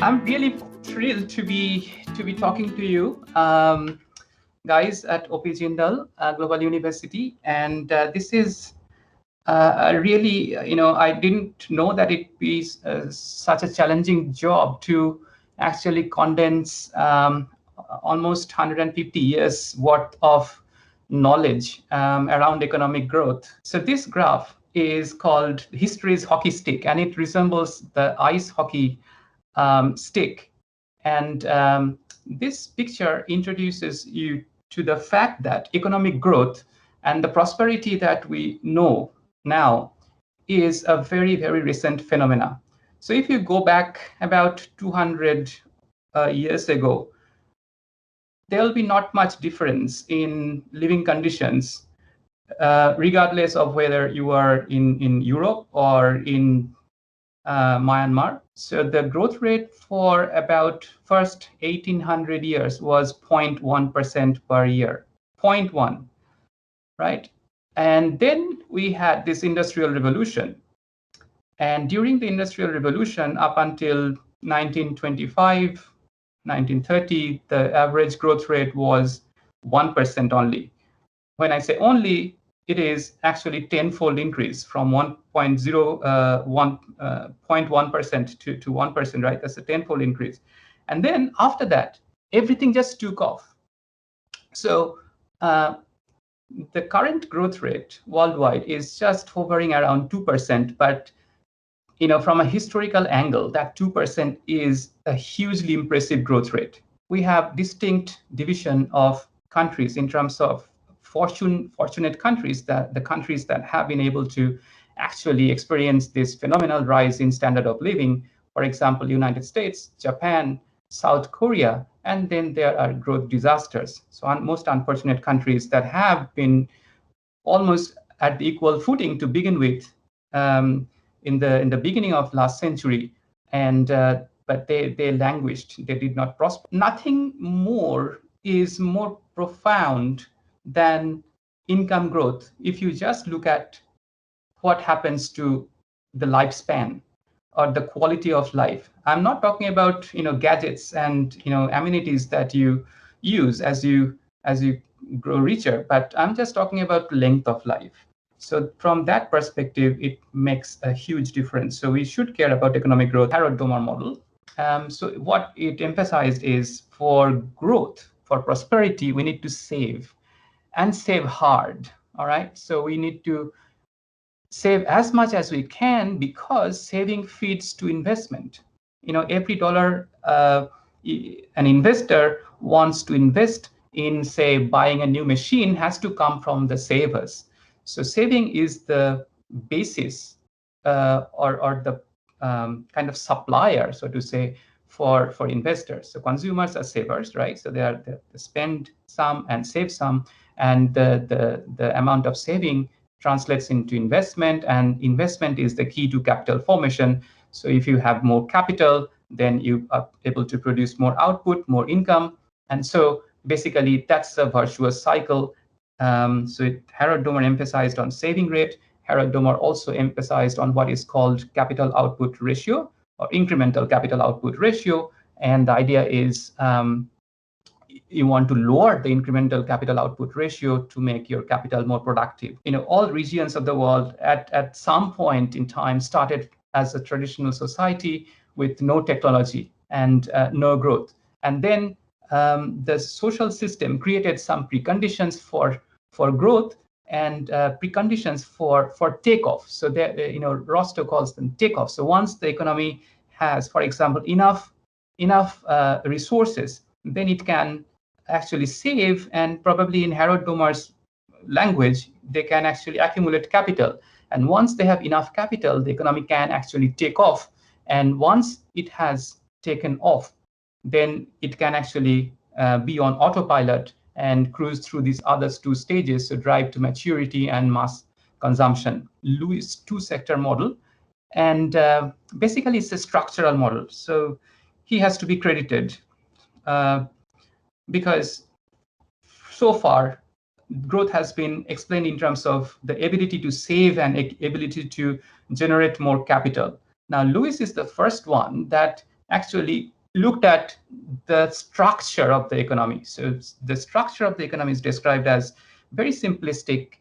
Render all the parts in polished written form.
I'm really thrilled to be talking to you, guys at OP Jindal Global University, and this is really, I didn't know that it be such a challenging job to actually condense almost 150 years worth of knowledge around economic growth. So this graph is called history's hockey stick, and it resembles the ice hockey stick. And this picture introduces you to the fact that economic growth and the prosperity that we know now is a very, very recent phenomena. So if you go back about 200 years ago, there will be not much difference in living conditions, regardless of whether you are in Europe or in Myanmar. So the growth rate for about first 1800 years was 0.1% per year, 0.1, right? And then we had this industrial revolution. And during the industrial revolution, up until 1925, 1930, the average growth rate was 1% only. When I say only, it is actually tenfold increase from 0.1% to 1%, right? That's a tenfold increase. And then after that, everything just took off. So the current growth rate worldwide is just hovering around 2%, but from a historical angle, that 2% is a hugely impressive growth rate. We have distinct division of countries in terms of fortunate countries, that the countries that have been able to actually experience this phenomenal rise in standard of living. For example, United States, Japan, South Korea, and then there are growth disasters. So most unfortunate countries that have been almost at the equal footing to begin with in the beginning of last century, and but they languished. They did not prosper. Nothing more is more profound than income growth. If you just look at what happens to the lifespan or the quality of life, I'm not talking about gadgets and amenities that you use as you grow richer, but I'm just talking about length of life. So from that perspective, it makes a huge difference. So we should care about economic growth. Harrod-Domar model. So what it emphasized is, for growth, for prosperity, we need to save, and save hard. All right. So we need to save as much as we can, because saving feeds to investment. Every dollar an investor wants to invest in, say, buying a new machine, has to come from the savers. So saving is the basis or the kind of supplier, so to say, for investors. So consumers are savers, right? So they spend some and save some, and the amount of saving translates into investment, and investment is the key to capital formation. So if you have more capital, then you are able to produce more output, more income. And so basically that's a virtuous cycle. So Harrod-Domar emphasized on saving rate. Harrod-Domar also emphasized on what is called capital output ratio, or incremental capital output ratio. And the idea is you want to lower the incremental capital output ratio to make your capital more productive. All regions of the world at some point in time started as a traditional society with no technology and no growth. And then the social system created some preconditions for growth and preconditions for takeoff. So Rostow calls them takeoff. So once the economy has, for example, enough resources, then it can actually save, and probably in Harrod-Domar's language, they can actually accumulate capital. And once they have enough capital, the economy can actually take off. And once it has taken off, then it can actually be on autopilot and cruise through these other two stages, so drive to maturity and mass consumption. Lewis two-sector model, and basically it's a structural model. So he has to be credited because so far growth has been explained in terms of the ability to save and ability to generate more capital. Now, Lewis is the first one that actually looked at the structure of the economy. So the structure of the economy is described as very simplistic,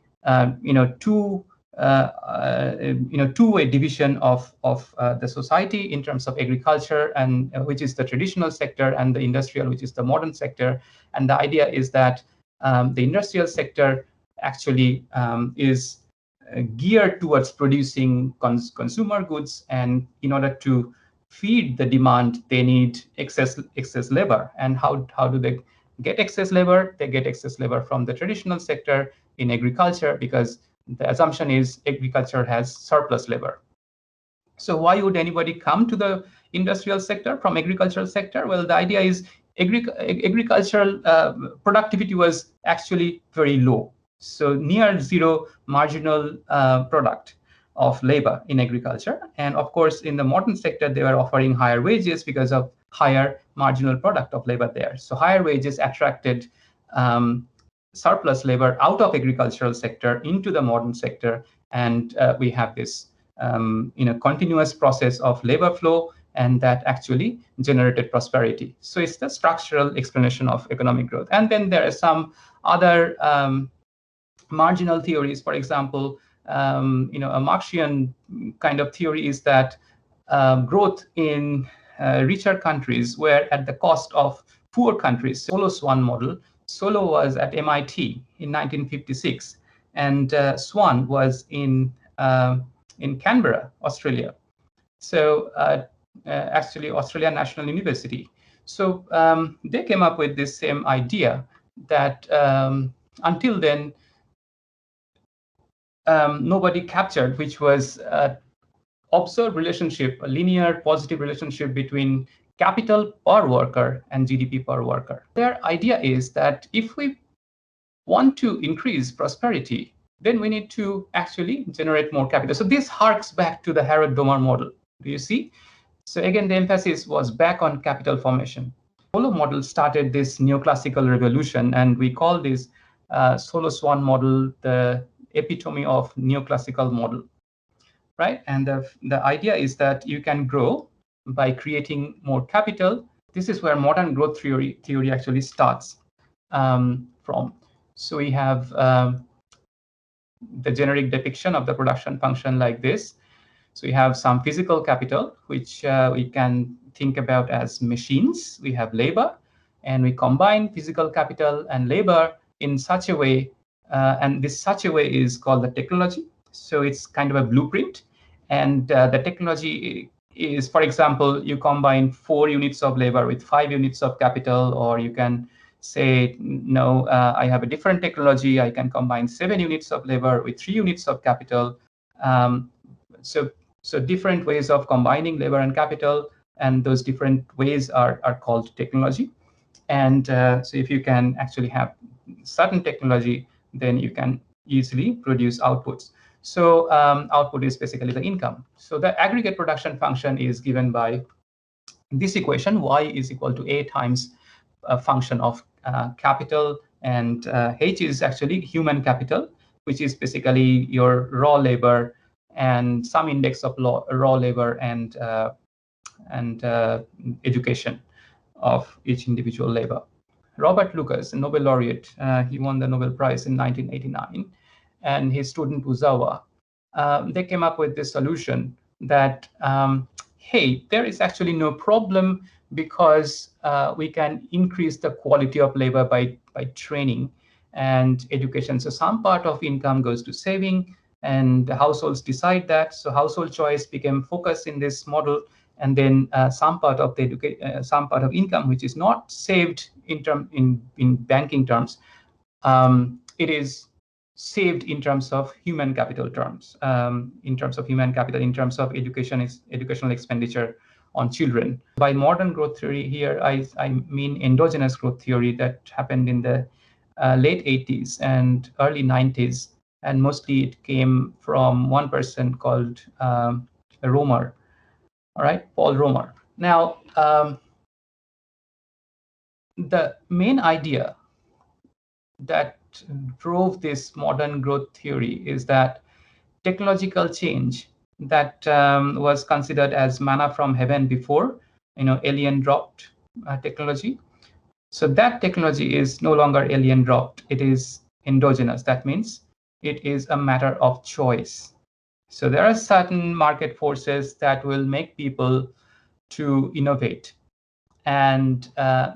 two-way division of the society in terms of agriculture, and which is the traditional sector, and the industrial, which is the modern sector. And the idea is that the industrial sector actually is geared towards producing consumer goods, and in order to feed the demand, they need excess labor. And how do they get excess labor? They get excess labor from the traditional sector in agriculture, because the assumption is agriculture has surplus labor. So why would anybody come to the industrial sector from agricultural sector? Well, the idea is agricultural productivity was actually very low. So near zero marginal product of labor in agriculture. And of course, in the modern sector, they were offering higher wages because of higher marginal product of labor there. So higher wages attracted surplus labor out of agricultural sector into the modern sector. And we have this continuous process of labor flow, and that actually generated prosperity. So it's the structural explanation of economic growth. And then there are some other marginal theories. For example, a Marxian kind of theory is that growth in richer countries were at the cost of poor countries. Solo Swan model. Solo was at MIT in 1956, and Swan was in Canberra, Australia. So actually, Australian National University. So they came up with this same idea that until then, nobody captured, which was observed relationship, a linear positive relationship between capital per worker and GDP per worker. Their idea is that if we want to increase prosperity, then we need to actually generate more capital. So this harks back to the Harrod-Domar model. Do you see? So again, the emphasis was back on capital formation. Solo model started this neoclassical revolution, and we call this Solo Swan model the epitome of neoclassical model, right? And the idea is that you can grow by creating more capital. This is where modern growth theory actually starts from. So we have the generic depiction of the production function like this. So we have some physical capital, which we can think about as machines. We have labor, and we combine physical capital and labor in such a way, and this such a way is called the technology. So it's kind of a blueprint. And the technology is, for example, you combine 4 units of labor with 5 units of capital, or you can say, no, I have a different technology. I can combine 7 units of labor with 3 units of capital. So different ways of combining labor and capital, and those different ways are called technology. And so if you can actually have certain technology, then you can easily produce outputs. So output is basically the income. So the aggregate production function is given by this equation. Y is equal to A times a function of capital, and H is actually human capital, which is basically your raw labor and some index of raw labor and education of each individual labor. Robert Lucas, a Nobel laureate, he won the Nobel Prize in 1989, and his student Uzawa, they came up with this solution that, hey, there is actually no problem, because we can increase the quality of labor by training and education. So some part of income goes to saving, and the households decide that. So household choice became focus in this model, and then some part of income which is not saved in banking terms, it is saved in terms of human capital terms, in terms of educational expenditure on children. By modern growth theory here, I mean endogenous growth theory that happened in the late 80s and early 90s. And mostly it came from one person called Romer, all right, Paul Romer. Now, the main idea that drove this modern growth theory is that technological change that was considered as manna from heaven before alien dropped technology. So that technology is no longer alien dropped. It is endogenous. That means it is a matter of choice. So there are certain market forces that will make people to innovate. And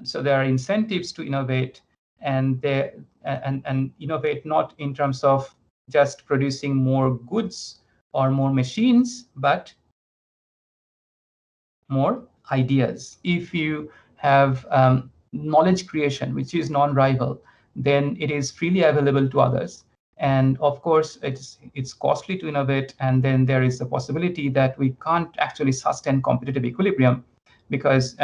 so there are incentives to innovate, and innovate not in terms of just producing more goods or more machines, but more ideas. If you have knowledge creation, which is non-rival, then it is freely available to others. And of course, it's costly to innovate. And then there is the possibility that we can't actually sustain competitive equilibrium, because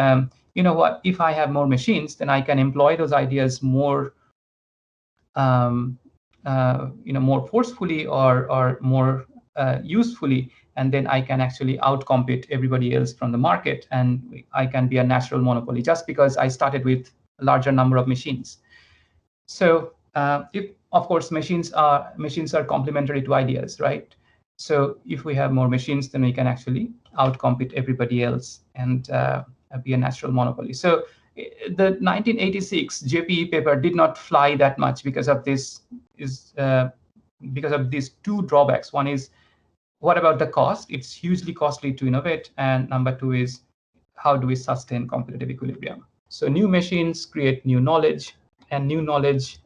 you know what? If I have more machines, then I can employ those ideas more, more forcefully or more usefully, and then I can actually outcompete everybody else from the market, and I can be a natural monopoly just because I started with a larger number of machines. So, if of course machines are complementary to ideas, right? So if we have more machines, then we can actually outcompete everybody else and be a natural monopoly. So the 1986 JPE paper did not fly that much because of this. Because of these two drawbacks. One is, what about the cost? It's hugely costly to innovate. And number two is, how do we sustain competitive equilibrium? So new machines create new knowledge, and new knowledge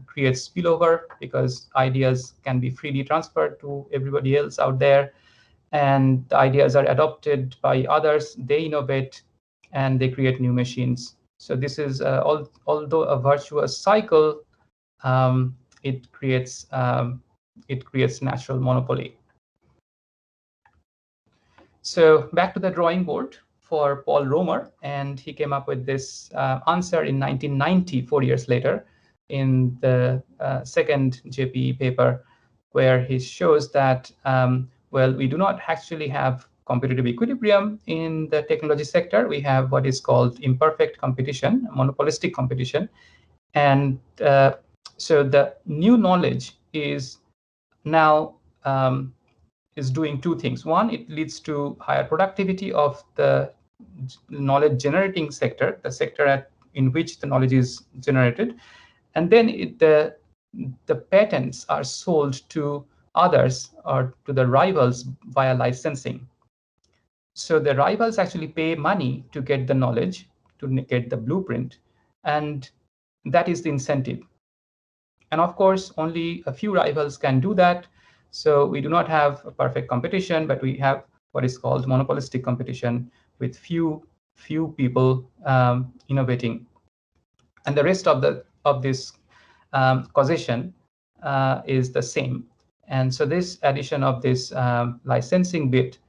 creates spillover, because ideas can be freely transferred to everybody else out there, and the ideas are adopted by others. They innovate and they create new machines. So this is, although a virtuous cycle, it creates natural monopoly. So back to the drawing board for Paul Romer, and he came up with this answer in 1990, 4 years later, in the second JPE paper, where he shows that, well, we do not actually have competitive equilibrium in the technology sector. We have what is called imperfect competition, monopolistic competition. And so the new knowledge is now is doing two things. One, it leads to higher productivity of the knowledge generating sector, the sector in which the knowledge is generated. And then the patents are sold to others or to the rivals via licensing. So the rivals actually pay money to get the knowledge, to get the blueprint, and that is the incentive. And of course, only a few rivals can do that. So we do not have a perfect competition, but we have what is called monopolistic competition, with few people innovating, and the rest of this causation is the same. And so this addition of this licensing bit,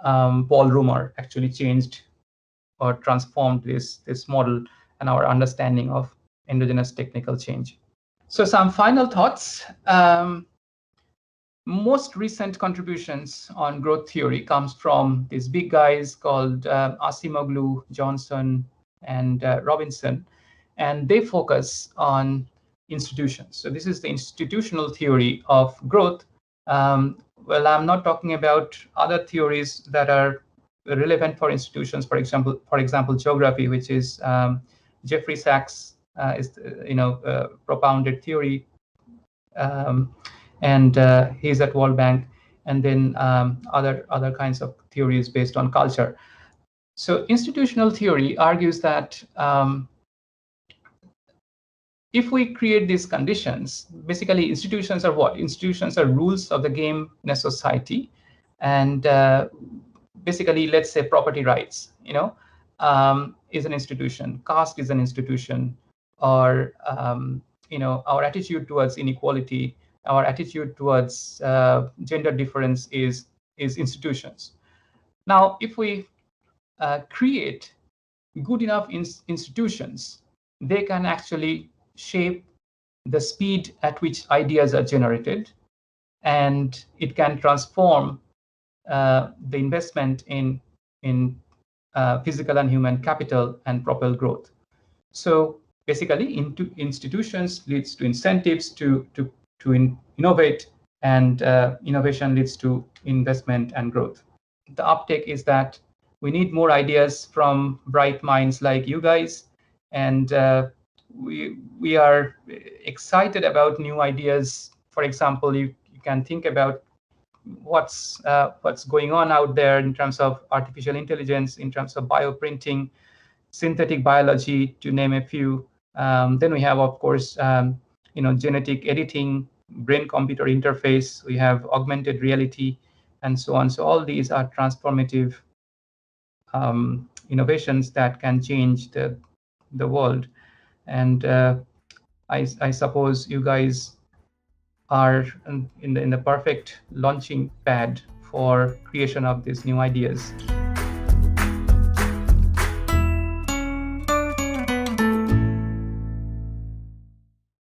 Paul Romer actually changed or transformed this model and our understanding of endogenous technical change. So some final thoughts. Most recent contributions on growth theory comes from these big guys called Asimoglu, Johnson, and Robinson, and they focus on institutions. So this is the institutional theory of growth. Well, I'm not talking about other theories that are relevant for institutions. For example, geography, which is Jeffrey Sachs is propounded theory. And he's at World Bank, and then other kinds of theories based on culture. So institutional theory argues that if we create these conditions, basically institutions are what? Institutions are rules of the game in a society, and basically, let's say property rights, is an institution. Caste is an institution, or our attitude towards inequality, our attitude towards gender difference is institutions. Now, if we create good enough institutions, they can actually shape the speed at which ideas are generated, and it can transform the investment in physical and human capital and propel growth. So basically, institutions leads to incentives to innovate, and innovation leads to investment and growth. The uptake is that we need more ideas from bright minds like you guys, and we are excited about new ideas. For example, you can think about what's going on out there in terms of artificial intelligence, in terms of bioprinting, synthetic biology, to name a few. Then we have, of course, genetic editing, brain-computer interface. We have augmented reality, and so on. So all these are transformative innovations that can change the world. And I suppose you guys are in the perfect launching pad for creation of these new ideas.